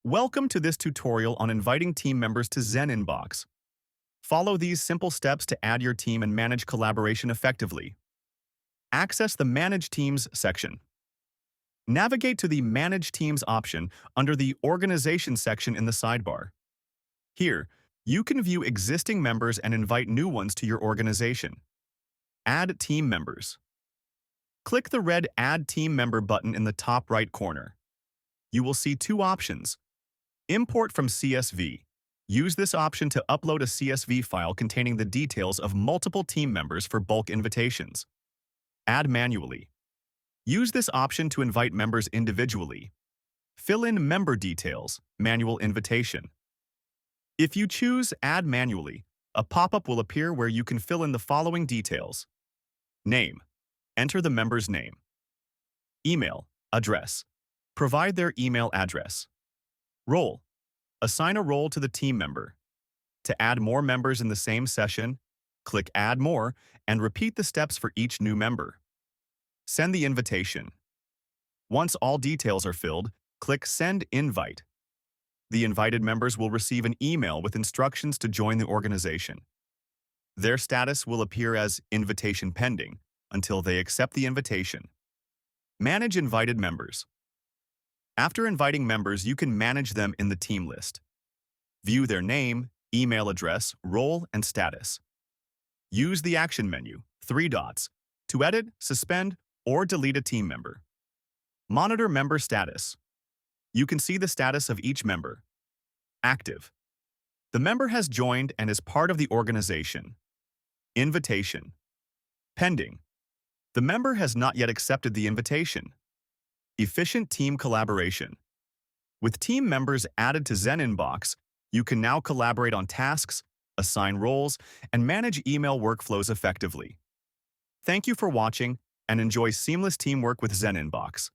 Welcome to this tutorial on inviting team members to ZenInbox. Follow these simple steps to add your team and manage collaboration effectively. Access the Manage Teams section. Navigate to the Manage Teams option under the Organization section in the sidebar. Here, you can view existing members and invite new ones to your organization. Add team members. Click the red Add Team Member button in the top right corner. You will see two options. Import from CSV. Use this option to upload a CSV file containing the details of multiple team members for bulk invitations. Add manually. Use this option to invite members individually. Fill in member details, manual invitation. If you choose Add manually, a pop-up will appear where you can fill in the following details. Name. Enter the member's name. Email, address. Provide their email address. Role. Assign a role to the team member. To add more members in the same session, click Add More and repeat the steps for each new member. Send the invitation. Once all details are filled, click Send Invite. The invited members will receive an email with instructions to join the organization. Their status will appear as Invitation Pending until they accept the invitation. Manage invited members. After inviting members, you can manage them in the team list. View their name, email address, role, and status. Use the action menu, 3 dots, to edit, suspend, or delete a team member. Monitor member status. You can see the status of each member. Active. The member has joined and is part of the organization. Invitation. Pending. The member has not yet accepted the invitation. Efficient team collaboration. With team members added to ZenInbox, you can now collaborate on tasks, assign roles, and manage email workflows effectively. Thank you for watching and enjoy seamless teamwork with ZenInbox.